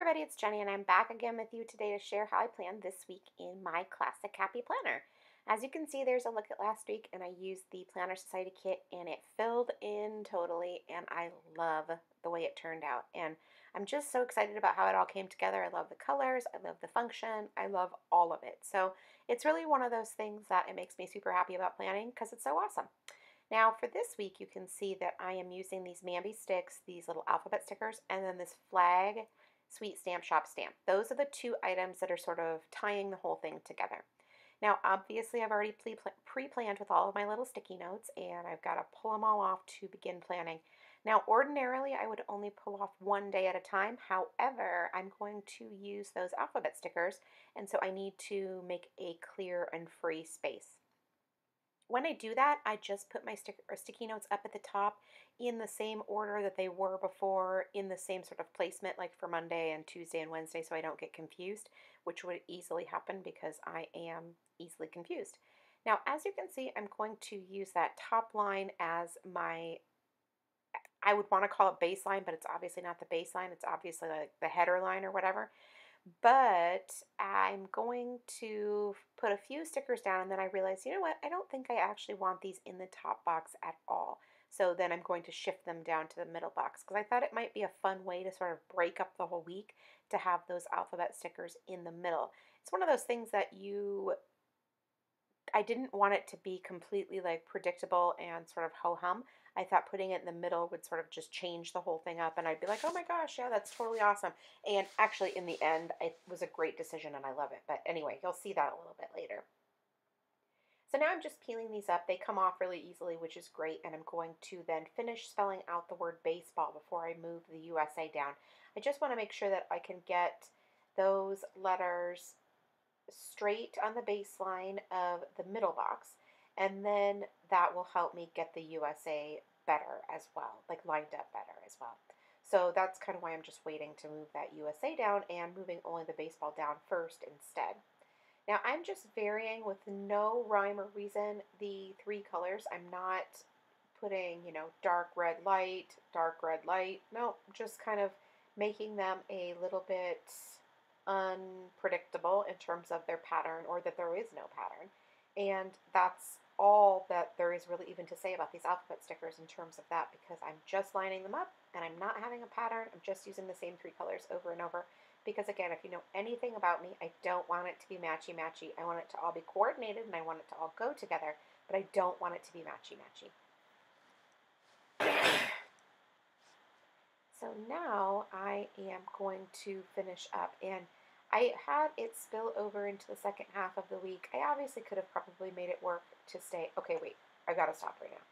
Everybody, it's Jenny, and I'm back again with you today to share how I planned this week in my Classic Happy Planner. As you can see, there's a look at last week, and I used the Planner Society kit, and it filled in totally, and I love the way it turned out. And I'm just so excited about how it all came together. I love the colors, I love the function, I love all of it. So it's really one of those things that it makes me super happy about planning because it's so awesome. Now for this week, you can see that I am using these Mambi sticks, these little alphabet stickers, and then this flag Sweet Stamp Shop stamp. Those are the two items that are sort of tying the whole thing together. Now, obviously, I've already pre-planned with all of my little sticky notes, and I've got to pull them all off to begin planning. Now, ordinarily, I would only pull off one day at a time. However, I'm going to use those alphabet stickers, and so I need to make a clear and free space. When I do that, I just put my sticky notes up at the top in the same order that they were before, in the same sort of placement, like for Monday and Tuesday and Wednesday, so I don't get confused, which would easily happen because I am easily confused. Now, as you can see, I'm going to use that top line as my, I would want to call it baseline, but it's obviously not the baseline. It's obviously like the header line or whatever. But I'm going to put a few stickers down, and then I realized, you know what, I don't think I actually want these in the top box at all. So then I'm going to shift them down to the middle box because I thought it might be a fun way to sort of break up the whole week to have those alphabet stickers in the middle. It's one of those things that I didn't want it to be completely like predictable and sort of ho-hum. I thought putting it in the middle would sort of just change the whole thing up, and I'd be like, oh my gosh, yeah, that's totally awesome. And actually, in the end, it was a great decision and I love it. But anyway, you'll see that a little bit later. So now I'm just peeling these up. They come off really easily, which is great, and I'm going to then finish spelling out the word baseball before I move the USA down. I just want to make sure that I can get those letters straight on the baseline of the middle box, and then that will help me get the USA better as well, like lined up better as well. So that's kind of why I'm just waiting to move that USA down and moving only the baseball down first instead. Now I'm just varying with no rhyme or reason the three colors. I'm not putting, dark red light. No, just kind of making them a little bit unpredictable in terms of their pattern or that there is no pattern. And that's all that there is really even to say about these alphabet stickers in terms of that, because I'm just lining them up and I'm not having a pattern. I'm just using the same three colors over and over because, again, if you know anything about me, I don't want it to be matchy-matchy. I want it to all be coordinated and I want it to all go together, but I don't want it to be matchy-matchy. So now I am going to finish up, and I had it spill over into the second half of the week. I obviously could have probably made it work to stay. Okay, wait, I gotta stop right now.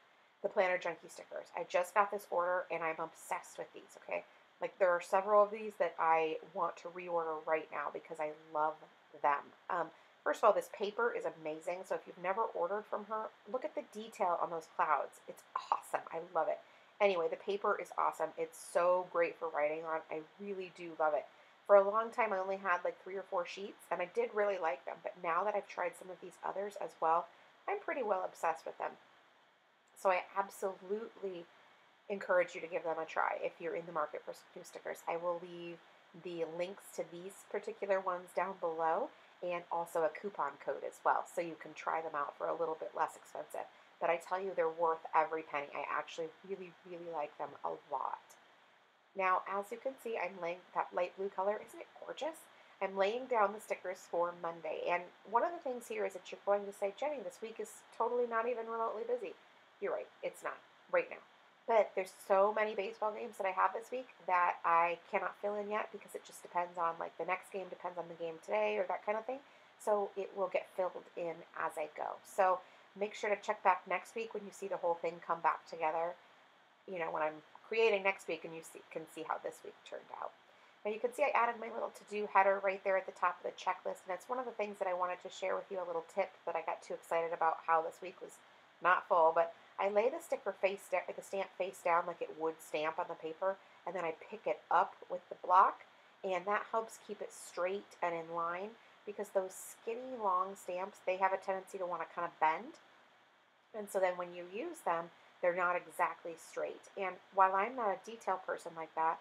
The Planner Junkie stickers. I just got this order and I'm obsessed with these, okay? Like there are several of these that I want to reorder right now because I love them. First of all, this paper is amazing. So if you've never ordered from her, look at the detail on those clouds. It's awesome. I love it. Anyway, the paper is awesome. It's so great for writing on. I really do love it. For a long time, I only had like 3 or 4 sheets, and I did really like them. But now that I've tried some of these others as well, I'm pretty well obsessed with them. So I absolutely encourage you to give them a try if you're in the market for some new stickers. I will leave the links to these particular ones down below and also a coupon code as well, so you can try them out for a little bit less expensive. But I tell you, they're worth every penny. I actually really, really like them a lot. Now, as you can see, I'm laying that light blue color. Isn't it gorgeous? I'm laying down the stickers for Monday. And one of the things here is that you're going to say, Jenny, this week is totally not even remotely busy. You're right. It's not right now. But there's so many baseball games that I have this week that I cannot fill in yet because it just depends on, like, the next game depends on the game today or that kind of thing. So it will get filled in as I go. So make sure to check back next week when you see the whole thing come back together, when I'm creating next week, and you can see how this week turned out. Now you can see I added my little to-do header right there at the top of the checklist, and it's one of the things that I wanted to share with you, a little tip, but I got too excited about how this week was not full. But I lay the sticker face down, like the stamp face down like it would stamp on the paper, and then I pick it up with the block, and that helps keep it straight and in line, because those skinny long stamps, they have a tendency to want to kind of bend. And so then when you use them, they're not exactly straight. And while I'm not a detail person like that,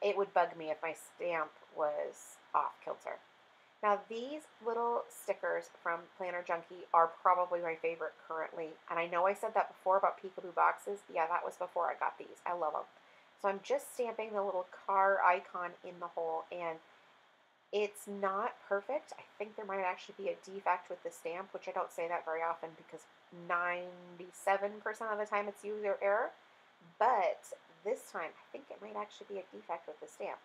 it would bug me if my stamp was off kilter. Now these little stickers from Planner Junkie are probably my favorite currently. And I know I said that before about peekaboo boxes. Yeah, that was before I got these. I love them. So I'm just stamping the little car icon in the hole, and it's not perfect. I think there might actually be a defect with the stamp, which I don't say that very often because 97% of the time it's user error. But this time, I think it might actually be a defect with the stamp.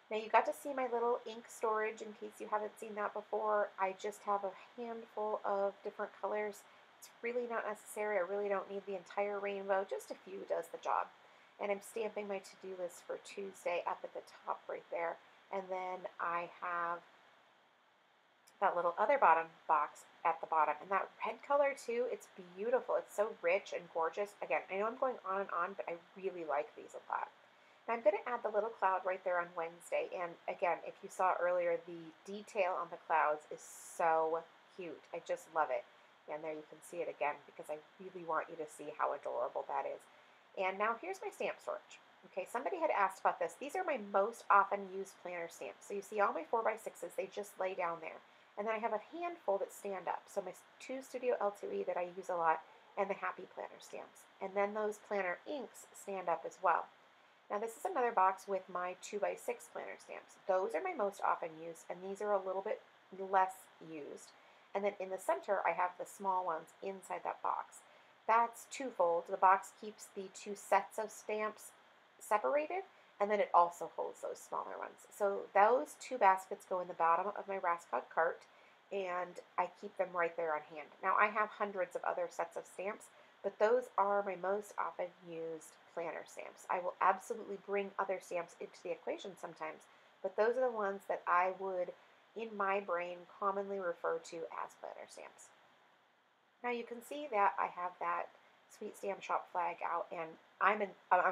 Now you got to see my little ink storage in case you haven't seen that before. I just have a handful of different colors. It's really not necessary. I really don't need the entire rainbow. Just a few does the job. And I'm stamping my to-do list for Tuesday up at the top right there. And then I have that little other bottom box at the bottom. And that red color too, it's beautiful. It's so rich and gorgeous. Again, I know I'm going on and on, but I really like these a lot. Now I'm going to add the little cloud right there on Wednesday. And again, if you saw earlier, the detail on the clouds is so cute. I just love it. And there you can see it again because I really want you to see how adorable that is. And now here's my stamp storage. Okay, somebody had asked about this. These are my most often used planner stamps. So you see all my 4x6s, they just lay down there. And then I have a handful that stand up. So my 2 Studio L2E that I use a lot, and the Happy Planner stamps. And then those planner inks stand up as well. Now this is another box with my 2x6 planner stamps. Those are my most often used, and these are a little bit less used. And then in the center, I have the small ones inside that box. That's twofold. The box keeps the 2 sets of stamps separated, and then it also holds those smaller ones. So those 2 baskets go in the bottom of my Rascod cart, and I keep them right there on hand. Now I have hundreds of other sets of stamps, but those are my most often used planner stamps. I will absolutely bring other stamps into the equation sometimes, but those are the ones that I would, in my brain, commonly refer to as planner stamps. Now you can see that I have that Sweet Stamp Shop flag out, and I'm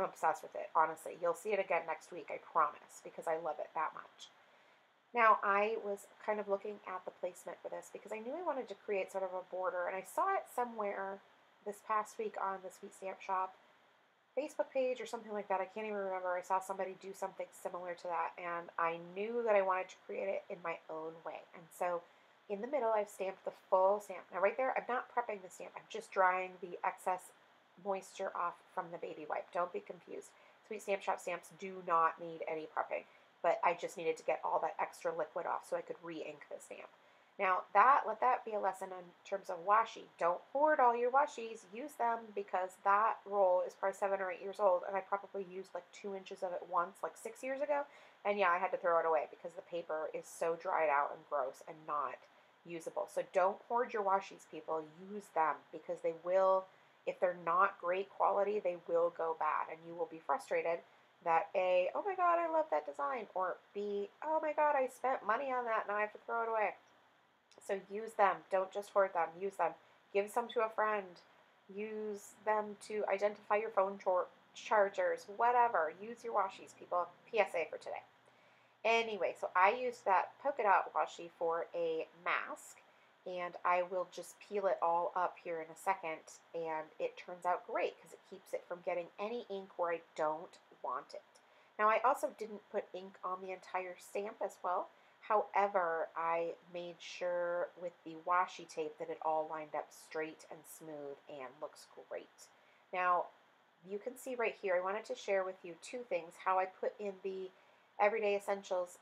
obsessed with it, honestly. You'll see it again next week, I promise, because I love it that much. Now I was kind of looking at the placement for this because I knew I wanted to create sort of a border, and I saw it somewhere this past week on the Sweet Stamp Shop Facebook page or something like that. I can't even remember. I saw somebody do something similar to that, and I knew that I wanted to create it in my own way. And so in the middle, I've stamped the full stamp. Now right there, I'm not prepping the stamp. I'm just drying the excess moisture off from the baby wipe. Don't be confused. Sweet Stamp Shop stamps do not need any prepping, but I just needed to get all that extra liquid off so I could re-ink the stamp. Now let that be a lesson in terms of washi. Don't hoard all your washis. Use them because that roll is probably 7 or 8 years old, and I probably used like 2 inches of it once, like 6 years ago. And yeah, I had to throw it away because the paper is so dried out and gross and not usable. So don't hoard your washis, people. Use them because they will, if they're not great quality, they will go bad, and you will be frustrated that A, oh my god, I love that design, or B, oh my god, I spent money on that and I have to throw it away. So use them. Don't just hoard them. Use them. Give some to a friend. Use them to identify your phone chargers, whatever. Use your washis, people. PSA for today. Anyway, so I used that polka dot washi for a mask, and I will just peel it all up here in a second, and it turns out great because it keeps it from getting any ink where I don't want it. Now I also didn't put ink on the entire stamp as well. However, I made sure with the washi tape that it all lined up straight and smooth and looks great. Now, you can see right here, I wanted to share with you 2 things, how I put in the Everyday Essentials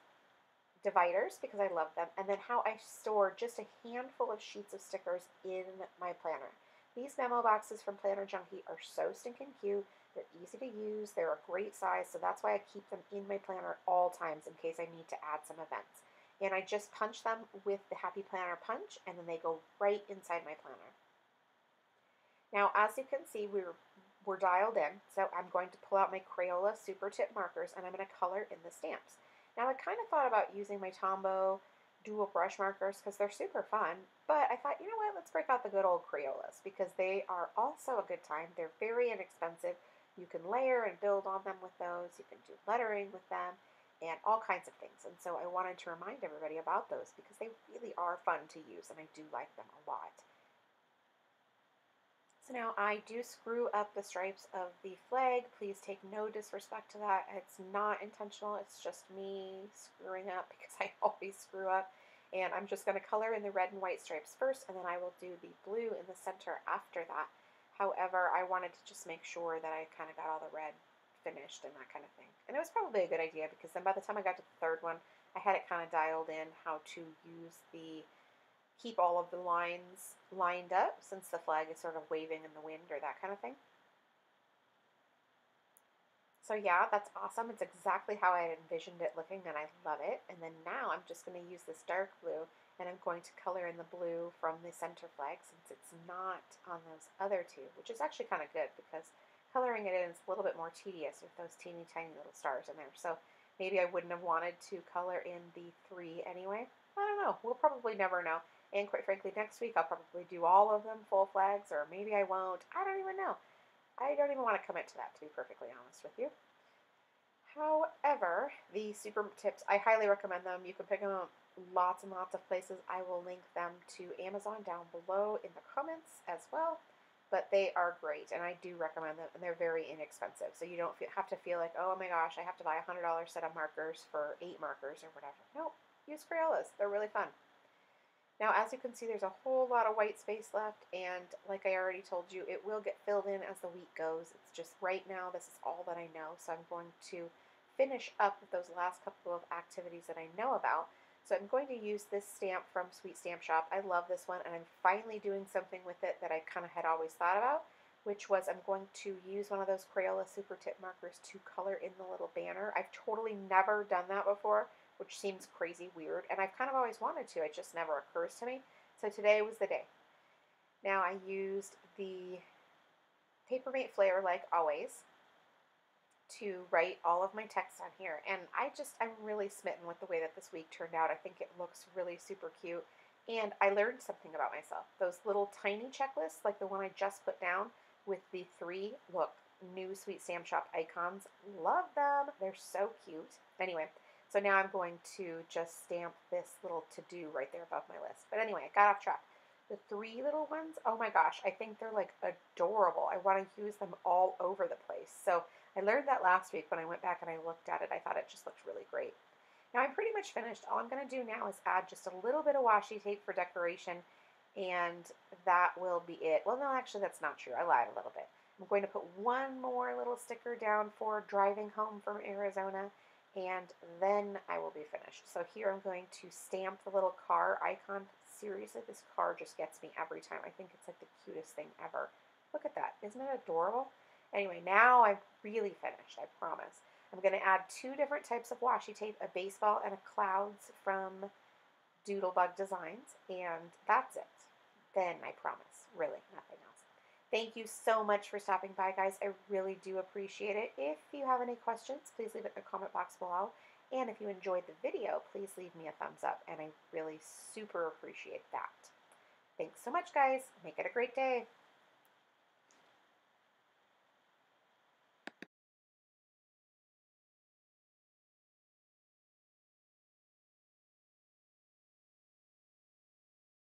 dividers because I love them, and then how I store just a handful of sheets of stickers in my planner. These memo boxes from Planner Junkie are so stinking cute. They're easy to use. They're a great size, so that's why I keep them in my planner all times in case I need to add some events. And I just punch them with the Happy Planner punch, and then they go right inside my planner. Now, as you can see, we're dialed in, so I'm going to pull out my Crayola Super Tip markers, and I'm going to color in the stamps. Now, I kind of thought about using my Tombow dual brush markers because they're super fun, but I thought, you know what, let's break out the good old Crayolas because they are also a good time. They're very inexpensive. You can layer and build on them with those. You can do lettering with them and all kinds of things. And so I wanted to remind everybody about those because they really are fun to use, and I do like them a lot. So now I do screw up the stripes of the flag. Please take no disrespect to that. It's not intentional. It's just me screwing up because I always screw up. And I'm just going to color in the red and white stripes first, and then I will do the blue in the center after that. However, I wanted to just make sure that I kind of got all the red finished and that kind of thing. And it was probably a good idea because then by the time I got to the third one, I had it kind of dialed in how to use keep all of the lines lined up since the flag is sort of waving in the wind or that kind of thing. So yeah, that's awesome. It's exactly how I had envisioned it looking and I love it. And then now I'm just going to use this dark blue and I'm going to color in the blue from the center flag since it's not on those other two, which is actually kind of good because coloring it in is a little bit more tedious with those teeny tiny little stars in there. So maybe I wouldn't have wanted to color in the 3 anyway. I don't know. We'll probably never know. And quite frankly, next week I'll probably do all of them full flags, or maybe I won't. I don't even know. I don't even want to commit to that, to be perfectly honest with you. However, the super tips, I highly recommend them. You can pick them up lots and lots of places. I will link them to Amazon down below in the comments as well. But they are great, and I do recommend them, and they're very inexpensive. So you don't have to feel like, oh my gosh, I have to buy a $100 set of markers for 8 markers or whatever. Nope, use Crayolas. They're really fun. Now, as you can see, there's a whole lot of white space left, and like I already told you, it will get filled in as the week goes. It's just right now, this is all that I know, so I'm going to finish up with those last couple of activities that I know about. So I'm going to use this stamp from Sweet Stamp Shop. I love this one, and I'm finally doing something with it that I kind of had always thought about, which was I'm going to use one of those Crayola Super Tip markers to color in the little banner. I've totally never done that before, which seems crazy weird, and I've kind of always wanted to. It just never occurs to me. So today was the day. Now I used the Papermate Flair, like always, to write all of my text on here. And I'm really smitten with the way that this week turned out. I think it looks really super cute. And I learned something about myself. Those little tiny checklists, like the one I just put down with the 3, look, new Sweet Stamp Shop icons. Love them. They're so cute. Anyway, so now I'm going to just stamp this little to-do right there above my list. But anyway, I got off track. The 3 little ones, oh my gosh, I think they're like adorable. I want to use them all over the place. So I learned that last week when I went back and I looked at it. I thought it just looked really great. Now I'm pretty much finished. All I'm going to do now is add just a little bit of washi tape for decoration, and that will be it. Well, no, actually that's not true. I lied a little bit. I'm going to put one more little sticker down for driving home from Arizona, and then I will be finished. So here I'm going to stamp the little car icon. Seriously, this car just gets me every time. I think it's like the cutest thing ever. Look at that. Isn't it adorable? Anyway, now I'm really finished, I promise. I'm going to add 2 different types of washi tape, a baseball and a clouds from Doodle Designs, and that's it. Then I promise, really, nothing else. Thank you so much for stopping by, guys. I really do appreciate it. If you have any questions, please leave it in the comment box below. And if you enjoyed the video, please leave me a thumbs up, and I really super appreciate that. Thanks so much, guys. Make it a great day.